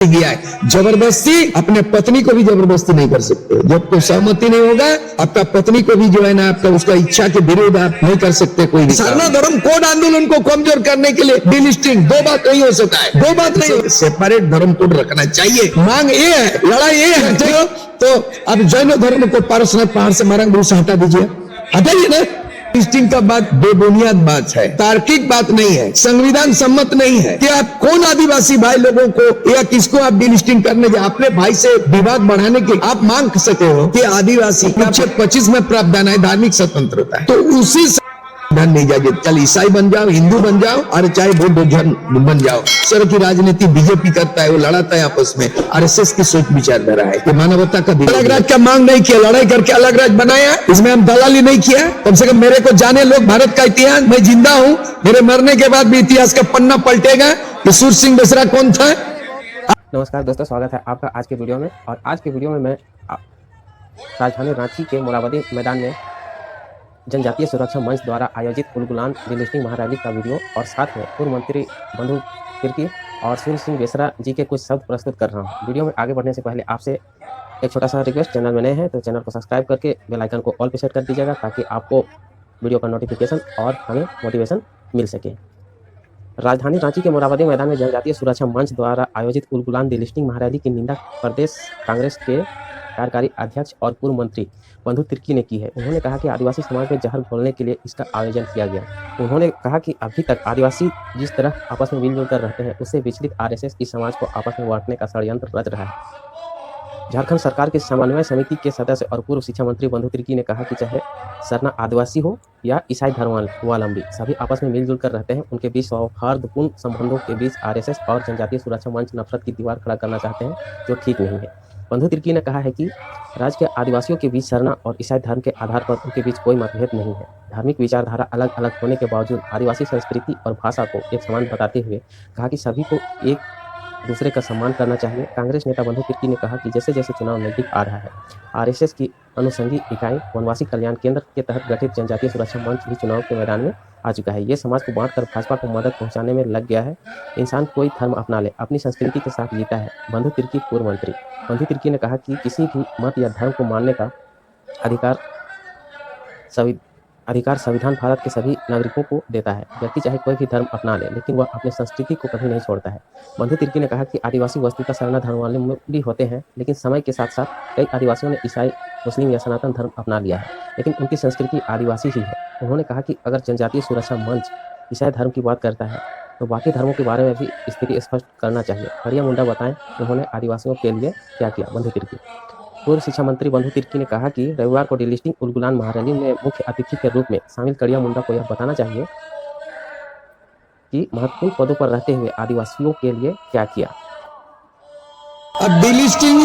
गया है। जबरदस्ती अपने पत्नी को भी जबरदस्ती नहीं कर सकते। जब कोई सहमति नहीं होगा, आपका पत्नी को भी जो है ना, आपका उसका इच्छा के विरुद्ध आप नहीं कर सकते कोई भी। सरना धर्म कोड आंदोलन को कमजोर करने के लिए डिलिस्टिंग दो बात नहीं हो सकता है, दो बात नहीं, सेपरेट धर्म कोड रखना चाहिए। मांग ये है, लड़ाई ये है। तो अब जैन धर्म को पारसनाथ पहाड़ से मारंग से हटा दीजिए, हटाइए ना। डिलिस्टिंग का बात बेबुनियाद बात है, तार्किक बात नहीं है, संविधान सम्मत नहीं है कि आप कौन आदिवासी भाई लोगों को या किसको आप डिलिस्टिंग करने जाए। अपने भाई से विवाद बढ़ाने के आप मांग सके हो कि आदिवासी 25 में प्रावधान है धार्मिक स्वतंत्रता है, तो उसी धन नहीं जाएगी। चल ईसाई बन जाओ, हिंदू बन जाओ, और चाहे बौद्ध धर्म बन जाओ। सर की राजनीति बीजेपी करता है, वो लड़ाता है आपस में। आरएसएस की सोच विचारधारा है कि मानवता का अलग राज्य का मांग नहीं किया, लड़ाई करके अलग राज्य बनाया। इसमें हम दलाली नहीं किया। कम से कम मेरे को जाने लोग भारत का इतिहास, मैं जिंदा हूँ, मेरे मरने के बाद भी इतिहास का पन्ना पलटेगा कि सूर सिंह बेसरा कौन था। नमस्कार दोस्तों, स्वागत है आपका आज के वीडियो में। और आज के वीडियो में मैं राजधानी रांची के मोराबादी मैदान में जनजातीय सुरक्षा मंच द्वारा आयोजित उलगुलान डिलिस्टिंग महारैली का वीडियो और साथ में पूर्व मंत्री बंधु तिर्की और सूर सिंह बेसरा जी के कुछ शब्द प्रस्तुत कर रहा हूं। वीडियो में आगे बढ़ने से पहले आपसे एक छोटा सा रिक्वेस्ट, चैनल में नए हैं तो चैनल को सब्सक्राइब करके बेल आइकन को ऑल पे सेट कर दीजिएगा ताकि आपको वीडियो का नोटिफिकेशन और हमें मोटिवेशन मिल सके। राजधानी रांची के मोराबादी मैदान में जनजातीय सुरक्षा मंच द्वारा आयोजित उलगुलान डिलिस्टिंग महारैली की निंदा प्रदेश कांग्रेस के कार्यकारी अध्यक्ष और पूर्व मंत्री बंधु तिर्की ने की है। उन्होंने कहा कि आदिवासी समाज में जहर घोलने के लिए इसका आयोजन किया गया। उन्होंने कहा कि अभी तक आदिवासी जिस तरह आपस में मिलजुल कर रहते हैं, उससे विचलित आरएसएस इस समाज को आपस में बांटने का षड्यंत्र रच रहा है। झारखंड सरकार की समन्वय समिति के सदस्य और पूर्व शिक्षा मंत्री बंधु तिर्की ने कहा कि चाहे सरना आदिवासी हो या ईसाई धर्मावलंबी, सभी आपस में मिलजुल कर रहते हैं। उनके बीच सौहार्दपूर्ण संबंधों के बीच आरएसएस और जनजातीय सुरक्षा मंच नफरत की दीवार खड़ा करना चाहते हैं, जो ठीक नहीं है। बंधु तिर्की ने कहा है कि राज्य के आदिवासियों के बीच सरना और ईसाई धर्म के आधार पर उनके बीच कोई मतभेद नहीं है। धार्मिक विचारधारा अलग अलग होने के बावजूद आदिवासी संस्कृति और भाषा को एक समान बताते हुए कहा कि सभी को एक दूसरे का सम्मान करना चाहिए। कांग्रेस नेता बंधु तिर्की ने कहा कि जैसे जैसे चुनाव नजदीक आ रहा है, आरएसएस की अनुषंगी इकाई वनवासी कल्याण केंद्र के तहत गठित जनजातीय सुरक्षा मंच भी चुनाव के मैदान में आ चुका है। ये समाज को बांटकर भाजपा को मदद पहुंचाने में लग गया है। इंसान कोई धर्म अपना ले, अपनी संस्कृति के साथ जीता है। बंधु तिर्की पूर्व मंत्री बंधु तिर्की ने कहा कि किसी भी मत या धर्म को मानने का अधिकार संविधान भारत के सभी नागरिकों को देता है। व्यक्ति चाहे कोई भी धर्म अपना ले, लेकिन वह अपनी संस्कृति को कभी नहीं छोड़ता है। बंधु तिर्की ने कहा कि आदिवासी वस्तुतः सरना धर्म वाले भी होते हैं, लेकिन समय के साथ साथ कई आदिवासियों ने ईसाई, मुस्लिम या सनातन धर्म अपना लिया है, लेकिन उनकी संस्कृति आदिवासी ही है। उन्होंने कहा कि अगर जनजातीय सुरक्षा मंच ईसाई धर्म की बात करता है तो बाकी धर्मों के बारे में भी स्थिति स्पष्ट करना चाहिए। कड़िया मुंडा बताएं उन्होंने आदिवासियों के लिए क्या किया। बंधु तिर्की पूर्व शिक्षा मंत्री बंधु तिर्की ने कहा कि रविवार को डिलिस्टिंग उलगुलान महारैली में मुख्य अतिथि के रूप में शामिल कड़िया मुंडा को यह बताना चाहिए कि महत्वपूर्ण पदों पर रहते हुए आदिवासियों के लिए क्या किया। अब डिलिस्टिंग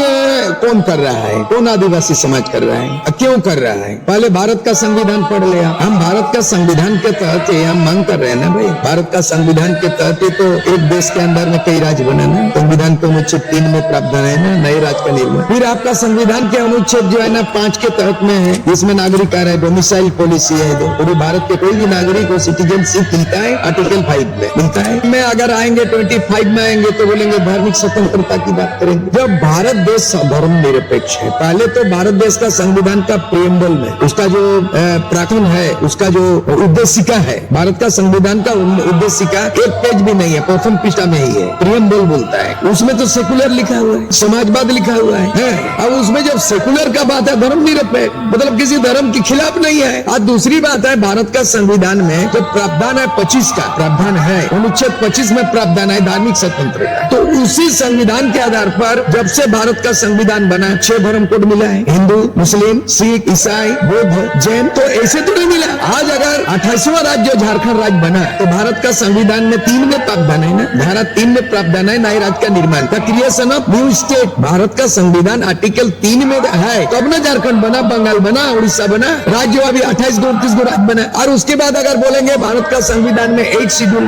कौन कर रहा है, कौन आदिवासी समाज कर रहा है, क्यों कर रहा है? पहले भारत का संविधान पढ़ लिया। हम भारत का संविधान के तहत हम मांग कर रहे हैं ना भाई, भारत का संविधान के तहत तो एक देश के अंदर में कई राज्य बने ना। संविधान के अनुच्छेद 3 में प्रावधान है ना नए राज्य का निर्माण। फिर आपका संविधान के अनुच्छेद जो है ना 5 के तहत में है, इसमें नागरिकार है, डोमिसाइल पॉलिसी है। पूरे भारत के कोई भी नागरिक को सिटीजनशिप मिलता है, आर्टिकल 5 में मिलता है। में अगर आएंगे 25 में आएंगे तो बोलेंगे धार्मिक स्वतंत्रता की बात करेंगे। जब भारत देश धर्म निरपेक्ष है, पहले तो भारत देश का संविधान का प्रेम्बल में उसका जो प्राथमिक है, उसका जो उद्देशिका है, भारत का संविधान का उद्देशिका एक पेज भी नहीं है, प्रथम पृष्ठा में ही है। प्रेम्बल बोलता है, उसमें तो सेकुलर लिखा हुआ है, समाजवाद लिखा हुआ है। अब उसमें जब सेकुलर का बात है, धर्म निरपेक्ष मतलब किसी धर्म के खिलाफ नहीं है। आज दूसरी बात है, भारत का संविधान में जो प्रावधान है 25 का प्रावधान है, अनुच्छेद 25 में प्रावधान है धार्मिक स्वतंत्रता। तो उसी संविधान के आधार पर जब से भारत का संविधान बना 6 धर्म कोड मिला है, हिंदू, मुस्लिम, सिख, ईसाई, बौद्ध, जैन। तो ऐसे तो नहीं मिला। आज अगर 28वां राज्य झारखंड राज्य बना तो भारत का संविधान में 3 में प्रावधान है ना, धारा 3 में प्रावधान है नए राज्य का निर्माण का, creation of new state. Bharat का संविधान आर्टिकल 3 में है, तब ना झारखंड बना, बंगाल बना, उड़ीसा बना, राज्य अभी 28 को 29 को राज्य बना। और उसके बाद अगर बोलेंगे भारत का संविधान में 8 शेड्यूल,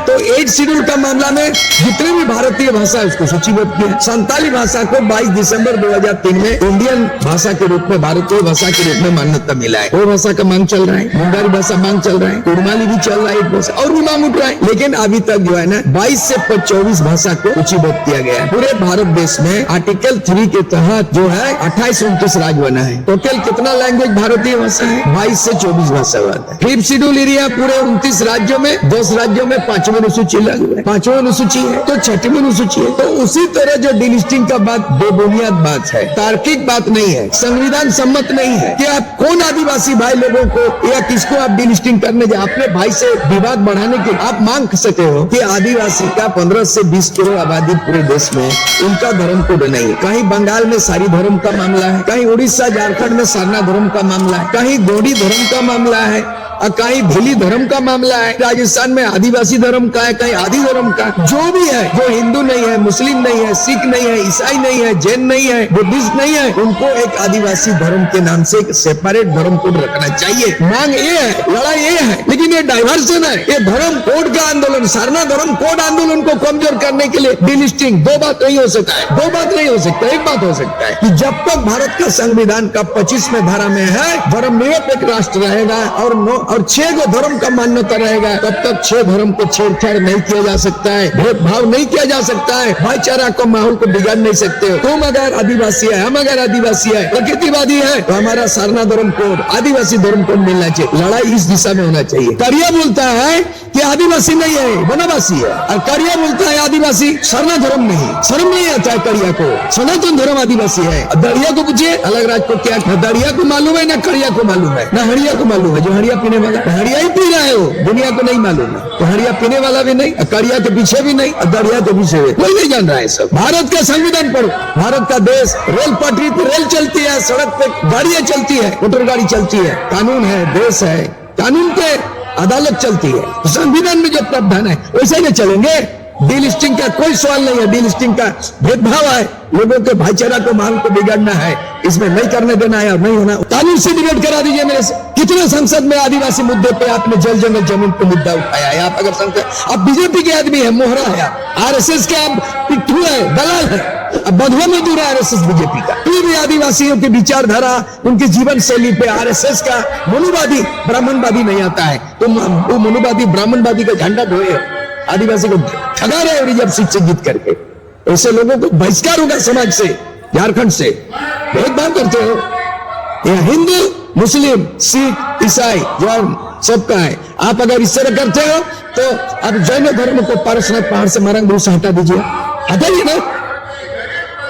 तो 8 शेड्यूल का मामला में जितने भी भारतीय भाषा है उसको सूचीबद्ध किया। संताली भाषा को 22 दिसंबर 2003 में इंडियन भाषा के रूप में, भारतीय भाषा के रूप में मान्यता मिला है। वो भाषा का मांग चल रहा है, मुंडारी भाषा मांग चल रहा है, कुड़माली भी चल रहा है, एक भाषा और भी मांग उठ रहा है। लेकिन अभी तक जो है ना 22 से 24 भाषा को सूचीबद्ध किया गया है। पूरे भारत देश में आर्टिकल 3 के तहत जो है 28-29 राज्य बना है। टोटल कितना लैंग्वेज भारतीय भाषा है? 22 से 24 भाषा है। 5th शेड्यूल एरिया पूरे 29 राज्यों में, 10 राज्यों में 5वीं अनुसूची लागू है, 5वीं अनुसूची है तो 6वीं अनुसूची है। तो उसी तरह जो डिलिस्टिंग का बात बेबुनियाद बात है, तार्किक बात नहीं है, संविधान सम्मत नहीं है कि आप कौन आदिवासी भाई लोगों को या किसको आप डिलिस्टिंग करने जाए। अपने भाई से विवाद बढ़ाने के आप मांग सकते हो कि आदिवासी का 15 से 20 करोड़ आबादी पूरे देश में, उनका धर्म कोड नहीं है। कहीं बंगाल में सारी धर्म का मामला है, कहीं उड़ीसा झारखंड में सारना धर्म का मामला है, कहीं गोंडी धर्म का मामला है, और कहीं भीली धर्म का मामला है, राजस्थान में आदिवासी धर्म का है, कहीं आदि धर्म का। जो भी है, जो हिंदू नहीं है, मुस्लिम नहीं है, सिख नहीं है, ईसाई नहीं है, जैन नहीं है, बुद्धिस्ट नहीं है, उनको एक आदिवासी धर्म के नाम से एक सेपरेट धर्म कोड रखना चाहिए। मांग ये है, लड़ाई ये है। लेकिन ये डाइवर्सन है, ये धर्म कोड का आंदोलन, सारना धर्म कोड आंदोलन को कमजोर करने के लिए डिलिस्टिंग, दो बात नहीं हो सकता है, दो बात नहीं हो सकता, एक बात हो सकता है कि जब तक भारत का संविधान का 25वें धारा में है धर्मनिरपेक्ष राष्ट्र रहेगा और 6 को धर्म का मान्यता रहेगा, तब तक 6 धर्म को छेड़छाड़ नहीं किया जा सकता है, भेदभाव नहीं किया जा सकता है, भाईचारा को माहौल को बिगाड़ नहीं सकते हो। तुम अगर आदिवासी है, हम अगर आदिवासी है, प्रकृतिवादी है, तो हमारा सारना धर्म कोड, आदिवासी धर्म कोड मिलना चाहिए। लड़ाई इस दिशा में होना चाहिए। करिया बोलता है कि आदिवासी नहीं है, वनवासी है, और करिया बोलता है आदिवासी सारना धर्म नहीं। शर्म नहीं आता है करिया को, सनातन धर्म आदिवासी है। दड़िया को पूछिए, अलग राज को क्या, न दड़िया को मालूम है, न करिया को मालूम है, न हड़िया को मालूम है। जो हड़िया पीने वाला हड़िया ही पी रहा है, वो दुनिया को नहीं मालूम है। तो हड़िया पीने वाला भी नहीं, करिया के पीछे भी नहीं, दड़िया के पीछे भी कोई नहीं जान रहा है। सब भारत का संविधान पढ़ो। भारत का देश, रेल पटरी पे रेल चलती है, सड़क पे गाड़ियां चलती है, मोटर गाड़ी चलती है, कानून है, देश है, कानून पे अदालत चलती है। तो संविधान में जो प्रावधान है वैसे नहीं चलेंगे। डिलिस्टिंग का कोई सवाल नहीं है, डिलिस्टिंग का भेदभाव है, लोगों के भाईचारा को माहौल को बिगाड़ना है, इसमें नहीं करने देना है और नहीं होना। कानून से डिबेट करा दीजिए मेरे से। कितने संसद में आदिवासी मुद्दे पे आपने जल जंगल जमीन पे मुद्दा उठाया है? आप अगर संसद, आप बीजेपी के आदमी है, मोहरा है, आरएसएस के आप पिट्ठू है, दलाल है, अब बंधुआ मजदूर है आरएसएस बीजेपी का। फिर भी आदिवासियों की विचारधारा, उनकी जीवन शैली पे आरएसएस का मनुवादी ब्राह्मणवादी नहीं आता है। तुम वो मनुवादी ब्राह्मणवादी का झंडा ढोए, आदिवासी को ठगा रहे हो रिजर्व सीट से जीत करके। ऐसे लोगों को बहिष्कार होगा समाज से, झारखंड से। भेदभाव करते हो, यह हिंदू, मुस्लिम, सिख, ईसाई, जैन सबका है। आप अगर इस तरह करते हो तो अब जैन धर्म को पारसनाथ पहाड़ से मरंग दूर से हटा दीजिए, हटाइए ना।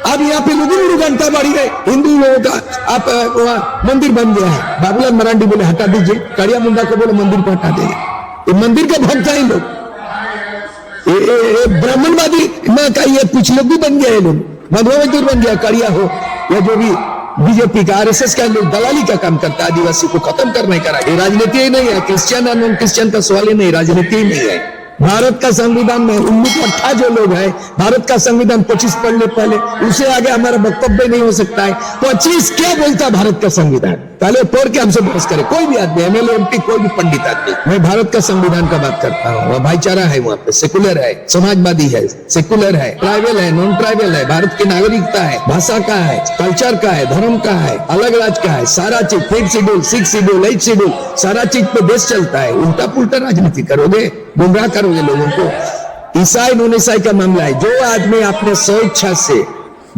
अब यहाँ पे लुगुरु घंटा बढ़ी गए, हिंदू लोगों का आप मंदिर बन गया है। बाबूलाल मरांडी बोले हटा दीजिए, कड़िया मुंडा को बोले मंदिर को हटा दीजिए। ये मंदिर का भक्त है लोग, ब्राह्मणवादी ये कुछ लोग भी बन गए, लोग बंधुआ मजदूर बन गया, कड़िया हो या जो भी बीजेपी का आरएसएस का लोग दलाली का काम करता है, आदिवासी को खत्म करने का। ये राजनीति ही नहीं है, क्रिश्चियन और नॉन क्रिश्चियन का सवाल ही नहीं, राजनीति ही नहीं है। भारत का संविधान में उल्लू पट्टा जो लोग हैं, भारत का संविधान 25 पढ़ने पहले, उससे आगे हमारा वक्तव्य नहीं हो सकता है। 25 क्या बोलता है भारत का संविधान? पहले पढ़ के हमसे बहस करे कोई भी आदमी, एमएलए, एमपी, कोई भी पंडित आदमी। मैं भारत का संविधान का बात करता हूँ। वहाँ भाईचारा है, वहाँ पे सेकुलर है, समाजवादी है, सेकुलर है, ट्राइबल है, नॉन ट्राइबल है, भारत की नागरिकता है, भाषा का है, कल्चर का है, धर्म का है, अलग राज्य का है, सारा चीज 5th schedule, 6th schedule, 8th schedule, सारा चीज पे देश चलता है। उल्टा पुल्टा राजनीति करोगे, गुमराह करोगे लोगों को। ईसाई नॉन ईसाई का मामला है। जो आदमी आपने स्वेच्छा से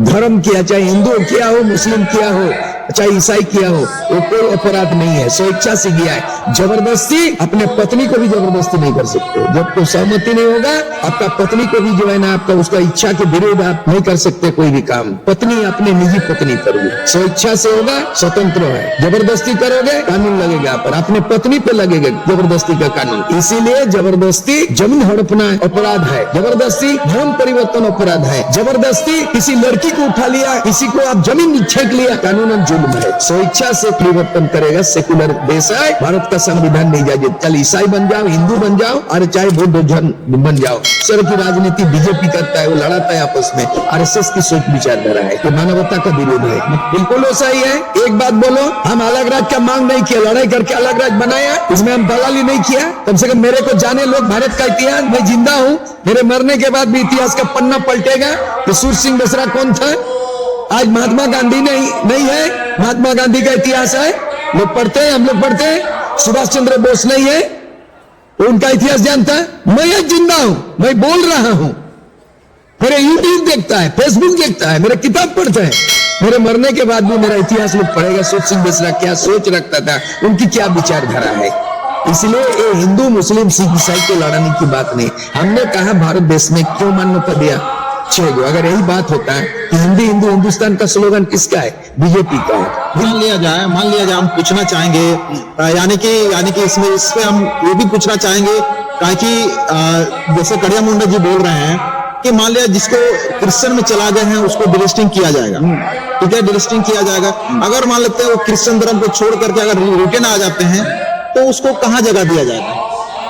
धर्म किया, चाहे हिंदू किया हो, मुस्लिम किया हो, चाहे ईसाई किया हो, वो कोई अपराध नहीं है, स्वेच्छा से किया है। जबरदस्ती अपने पत्नी को भी जबरदस्ती नहीं कर सकते। जब तो सहमति नहीं होगा, आपका पत्नी को भी जो है ना, आपका उसका इच्छा के विरुद्ध आप नहीं कर सकते कोई भी काम। पत्नी अपनी निजी पत्नी करोगे, स्वेच्छा से होगा, स्वतंत्र है। जबरदस्ती करोगे, कानून लगेगा पर अपने पत्नी पे लगेगा जबरदस्ती का कानून। इसीलिए जबरदस्ती जमीन हड़पना अपराध है, जबरदस्ती धर्म परिवर्तन अपराध है, जबरदस्ती किसी लड़की को उठा लिया, किसी को आप जमीन छेक लिया, कानून जुल्म है। स्वेच्छा से परिवर्तन करेगा, सेकुलर देश है, भारत का संविधान नहीं जाए। चल ईसाई बन जाओ, हिंदू बन जाओ, अरे चाहे बौद्ध जन बन जाओ। सर की राजनीति बीजेपी करता है, वो लड़ाता है आपस में। आरएसएस की सोच विचारधारा है कि मानवता का विरोध है, बिल्कुल ऐसा ही है। एक बात बोलो, हम अलग राज्य का मांग नहीं किया, लड़ाई करके अलग राज्य बनाया, इसमें हम दलाली नहीं किया। कम से कम मेरे को जाने लोग भारत का इतिहास, मैं जिंदा हूँ, मेरे मरने के बाद भी इतिहास का पन्ना पलटेगा कि सूर्य सिंह बेसरा कौन था। आज महात्मा गांधी नहीं है, महात्मा गांधी का इतिहास है, लोग पढ़ते हैं, हम लोग पढ़ते हैं। सुभाष चंद्र बोस नहीं है, उनका इतिहास जानता है। मैं आज जिंदा हूं, मैं बोल रहा हूं, मेरे यूट्यूब देखता है, फेसबुक देखता है, मेरे किताब पढ़ता है। मेरे मरने के बाद भी मेरा इतिहास लोग पढ़ेगा। सूर्य सिंह बेसरा क्या सोच रखता था, उनकी क्या विचारधारा है। इसलिए ये हिंदू मुस्लिम सिख ईसाई को लड़ाने की बात नहीं। हमने कहा भारत देश में क्यों मान्यता दिया 6 गो। अगर यही बात होता है कि हिंदी हिंदू हिंदुस्तान का स्लोगन किसका है, बीजेपी का है। मान लिया जाए हम पूछना चाहेंगे, यानी कि इसमें हम ये भी पूछना चाहेंगे कि जैसे कड़िया मुंडा जी बोल रहे हैं कि मान लिया जिसको क्रिश्चियन में चला गए हैं उसको डिलिस्टिंग किया जाएगा, ठीक है, डिलिस्टिंग किया जाएगा। अगर मान लेते हैं वो क्रिश्चियन धर्म को छोड़ करके अगर रिटर्न आ जाते हैं तो उसको कहाँ जगह दिया जाएगा?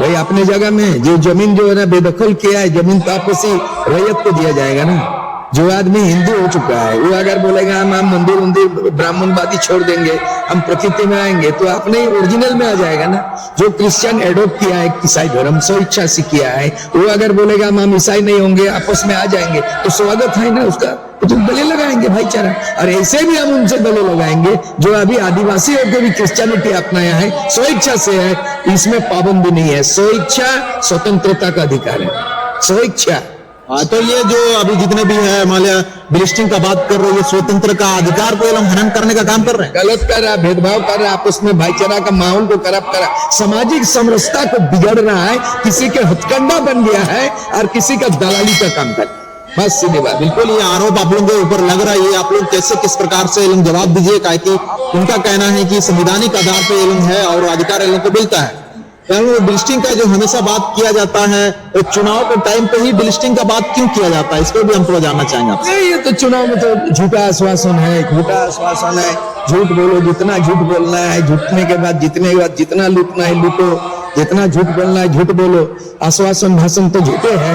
भाई अपने जगह में जो जमीन जो है ना बेदखल किया है, जमीन तो आपसी रैयत को दिया जाएगा ना। जो आदमी हिंदू हो चुका है वो अगर बोलेगा हम मंदिर ब्राह्मणवादी छोड़ देंगे, हम प्रकृति में आएंगे, तो अपने ओरिजिनल में आ जाएगा ना। जो क्रिश्चियन एडोप्ट किया है ईसाई धर्म स्वेच्छा से किया है, वो अगर बोलेगा हम ईसाई नहीं होंगे, आपस में आ जाएंगे, तो स्वागत है ना उसका, तो गले लगाएंगे भाईचारा। और ऐसे भी हम उनसे गले लगाएंगे जो अभी आदिवासी होकर भी क्रिश्चियनिटी अपनाया है, स्वेच्छा से है, इसमें पाबंदी नहीं है। स्वेच्छा स्वतंत्रता का अधिकार है, स्वेच्छा। हाँ, तो ये जो अभी जितने भी है मान लिया डिलिस्टिंग का बात कर रहे हो, ये स्वतंत्र का अधिकार को हम हनन करने का काम कर रहे हैं, गलत कर रहा है, भेदभाव कर रहा है, आपस में भाईचारा का माहौल को खराब कर रहा है, सामाजिक समरसता को बिगड़ रहा है, किसी के हथकंडा बन गया है और किसी का दलाली का काम कर, बस सीधी बात। बिल्कुल ये आरोप आप लोगों के ऊपर लग रहा है, ये आप लोग कैसे किस प्रकार से लोग जवाब दीजिए? कि उनका कहना है कि संवैधानिक आधार पर ये लोग है और अधिकार इन लोगों को मिलता है। डिलिस्टिंग का जो हमेशा बात किया जाता है, तो चुनाव के टाइम पे ही डिलिस्टिंग का बात क्यों किया जाता है, इसको भी हम थोड़ा जानना चाहेंगे आपसे। नहीं, ये तो चुनाव में तो झूठा आश्वासन है, झूठा आश्वासन है। झूठ बोलो, जितना झूठ बोलना है, झूठने के बाद जितना लूटना है लूटो, जितना झूठ बोलना है झूठ बोलो। आश्वासन भाषण तो झूठे है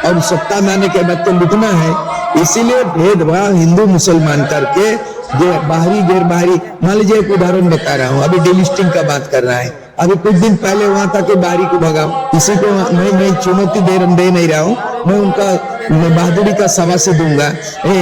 और सत्ता में आने के बाद तो लूटना है। इसीलिए भेदभाव हिंदू मुसलमान करके जो बाहरी गैर बाहरी, मान लीजिए एक उदाहरण बता रहा हूँ, अभी डिलिस्टिंग का बात कर रहा है। अभी कुछ दिन पहले वहां था कि बाहरी को भगाओ, किसी को मैं चुनौती दे नहीं रहा हूँ, मैं उनका बहादुरी का शाबाशी दूंगा।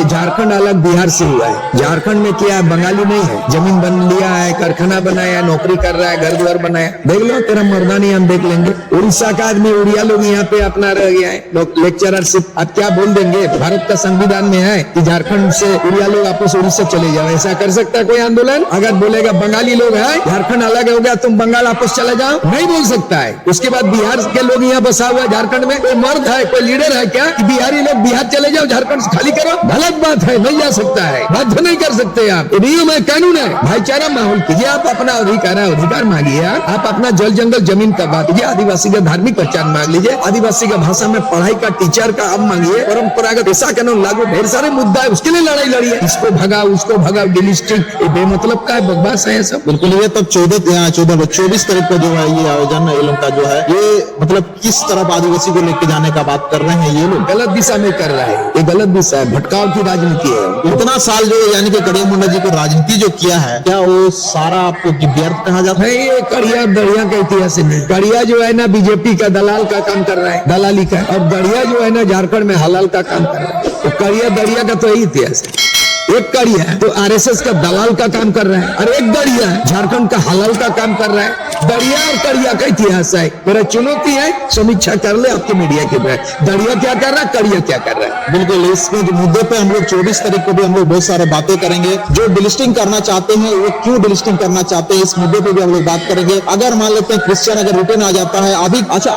झारखंड अलग बिहार से हुआ है। झारखंड में क्या बंगाली नहीं है, जमीन बन लिया है, कारखाना बनाया, नौकरी कर रहा है, घर द्वार बनाया, देख लो तेरा मर्दानी हम देख लेंगे। उड़ीसा का आदमी उड़िया लोग यहाँ पे अपना रह गया है, लोग लेक्चररशिप। अब क्या बोल देंगे, भारत का संविधान में है कि झारखंड से उड़िया लोग आपस उड़ीसा चले जाओ, ऐसा कर सकता है कोई आंदोलन? अगर बोलेगा बंगाली लोग है, झारखंड अलग हो गया, तुम बंगाल आपस चले जाओ, नहीं बोल सकता है। उसके बाद बिहार के लोग यहाँ बसा हुआ झारखंड में, कोई मर्द है, कोई लीडर है क्या कि बिहारी लोग बिहार चले जाओ, झारखंड खाली करो? गलत बात है, नहीं जा सकता है, बाध्य नहीं कर सकते आप। नियम है, कानून है, भाईचारा माहौल कीजिए। आप अपना अधिकार मांगिए, आप अपना जल जंगल जमीन का बात कीजिए, आदिवासी का धार्मिक पहचान मांग लीजिए, आदिवासी का भाषा में पढ़ाई का टीचर का आप मांगिए, परंपरागत पेशा कानून लागू, ढेर सारे मुद्दा है, उसके लिए लड़ाई लड़िए। इसको भगाओ, उसको भगाओ, डिलिस्टिंग ये बेमतलब का है, बकवास है सब। बिल्कुल, ये तब 24 तारीख को जो है ये आयोजन ये लोग का जो है, ये मतलब किस तरफ आदिवासी को लेके जाने का बात कर रहे हैं, ये लोग गलत दिशा में कर रहा है, ये गलत दिशा है, भटकाव की राजनीति है। इतना साल जो यानी कि कड़िया मुंडा जी को राजनीति जो किया है, क्या वो सारा आपको व्यर्थ कहा जाता है? ये कड़िया दड़िया का इतिहास नहीं। कड़िया जो है ना बीजेपी का दलाल का काम कर रहा है, दलाली का, और दड़िया जो है ना झारखंड में हलाल का काम कर रहा है। तो कड़िया दड़िया का तो यही इतिहास है। एक कड़िया है तो आरएसएस का दलाल का काम कर रहा है, और एक दड़िया है झारखंड का हलाल का काम कर रहा है। दड़िया और कड़िया का इतिहास है। मेरा चुनौती है, समीक्षा कर ले आपके मीडिया के द्वारा, दड़िया क्या कर रहा है, कड़िया क्या कर रहा है। बिल्कुल, इसमें जो मुद्दे पे हम लोग 24 तारीख को भी हम लोग बहुत सारे बातें करेंगे। जो डिलिस्टिंग करना चाहते हैं वो क्यों डिलिस्टिंग करना चाहते हैं, इस मुद्दे पे भी हम लोग बात करेंगे। अगर मान लेते हैं क्रिश्चियन अगर रिटर्न आ जाता है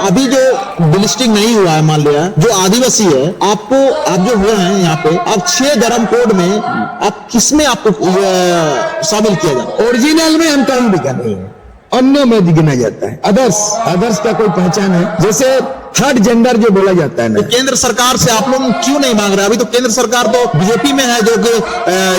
अभी जो डिलिस्टिंग नहीं हुआ है, मान लिया जो आदिवासी है, आप जो हुए हैं यहाँ पे, आप 6 धर्म कोड में आप किसमें आपको शामिल किया जाए? ओरिजिनल में हम कहीं भी नहीं है, अन्य में गिना जाता है। अदर्स का कोई पहचान है, जैसे थर्ड जेंडर जो बोला जाता है ना, केंद्र सरकार से आप लोग क्यों नहीं मांग रहे? अभी तो केंद्र सरकार तो बीजेपी में है, जो कि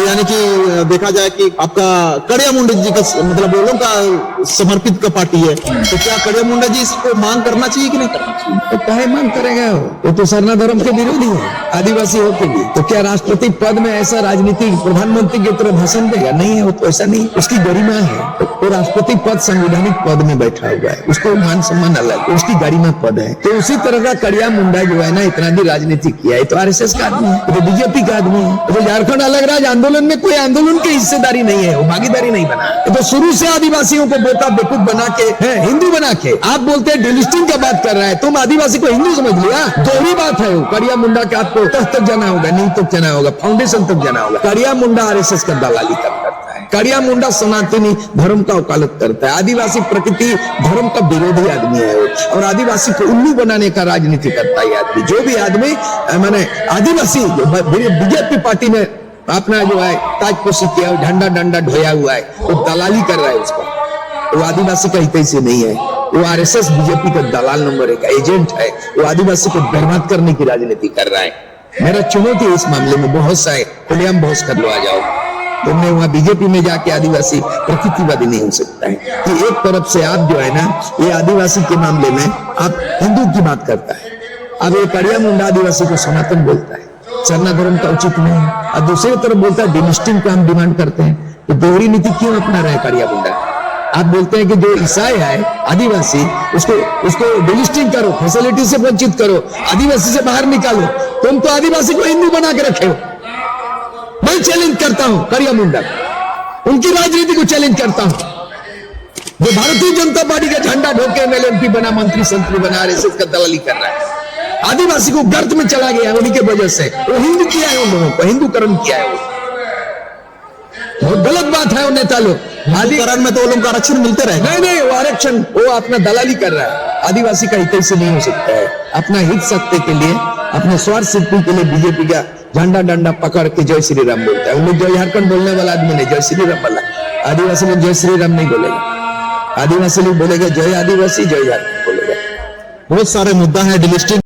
यानी कि देखा जाए कि आपका कड़िया मुंडा जी का मतलब वो लोगों का समर्पित का पार्टी है, तो क्या कड़िया मुंडा जी इसको मांग करना चाहिए कि नहीं करना चाहिए? तो काहे मांग करेगा वो तो सरना धर्म के विरोधी है, आदिवासी हो के भी। तो क्या राष्ट्रपति पद में ऐसा राजनीतिक प्रधानमंत्री की तरह भाषण देगा? नहीं है, वो तो ऐसा नहीं, उसकी गरिमा है। तो राष्ट्रपति पद संवैधानिक पद में बैठा हुआ है, उसको मान सम्मान अलग, उसकी गरिमा पद है। तो उसी तरह का कड़िया मुंडा जो है ना, इतना भी राजनीति किया है, तो आरएसएस का आदमी है, तो बीजेपी का आदमी है। तो झारखंड अलग राज्य आंदोलन में कोई आंदोलन की हिस्सेदारी नहीं है, वो भागीदारी नहीं बना। तो शुरू से आदिवासियों को बोता बेवकूफ बना के है, हिंदू बना के आप बोलते हैं डिलिस्टिंग का बात कर रहा है, तुम आदिवासी को हिंदू समझ लिया। दोहरी बात है वो। कड़िया मुंडा के आपको तक जाना होगा, नींव तक जाना होगा, फाउंडेशन तक जाना होगा। कड़िया मुंडा आरएसएस का दलाली काम करता है। कड़िया मुंडा सनातनी धर्म का वकालत करता है। आदिवासी प्रकृति धर्म का विरोधी आदमी है वो, और आदिवासी को उल्लू बनाने का राजनीति करता है आदमी। जो भी आदमी माने आदिवासी बीजेपी पार्टी ने अपना जो है ताजपोशी किया, झंडा डंडा ढोया हुआ है, वो दलाली कर रहा है उसका। वो आदिवासी का हित से नहीं है, वो आरएसएस बीजेपी का दलाल नंबर 1 एजेंट है। वो आदिवासी को बर्बाद करने की राजनीति कर रहा है। मेरा चुनौती इस मामले में बहुत सा है, खुलेआम बहस कर लो, आ जाओ। तुमने वहां बीजेपी में जाके आदिवासी प्रकृतिवादी नहीं हो सकता है कि एक तरफ से आप जो है ना, ये आदिवासी के मामले में आप हिंदू की बात करता है, अब ये कड़िया मुंडा आदिवासी को सनातन बोलता है, सरना धर्म का उचित नहीं है, और दूसरी तरफ बोलता है डिलिस्टिंग का हम डिमांड करते हैं। तो दोहरी नीति क्यों अपना रहे कड़िया मुंडा? आप बोलते हैं कि जो ईसाई है आदिवासी, उसको डिलिस्टिंग करो, फैसिलिटी से वंचित करो, आदिवासी से बाहर निकालो। तुम तो आदिवासी को हिंदू बना के रखे हो। मैं चैलेंज करता हूं कड़िया मुंडा, उनकी राजनीति को चैलेंज करता हूं। जो भारतीय जनता पार्टी का झंडा ढोके एमएलए बना, मंत्री संतरी बना, आरएसएस का दलाली कर रहा है, आदिवासी को गर्त में चला गया उन्हीं के वजह से। वो हिंदू किया है, उन लोगों को हिंदूकरण किया है। वो बहुत गलत बात है। वो नेता लोग आदिकरण में तो वो लोग का आरक्षण मिलते रहे। नहीं, वो आरक्षण वो अपना दलाली कर रहा है। आदिवासी का हित से नहीं हो सकता है। अपना हित सत्य के लिए, अपने स्वार्थ सिद्धि के लिए बीजेपी का झंडा डंडा पकड़ के जय श्री राम बोलता है। उन लोग जय झारखंड बोलने वाला आदमी नहीं, जय श्री राम वाला। आदिवासी लोग जय श्री राम नहीं बोलेगा, आदिवासी लोग बोलेगा जय आदिवासी, जय झारखंड बोलेगा। बहुत सारे मुद्दा है डिलिस्टिंग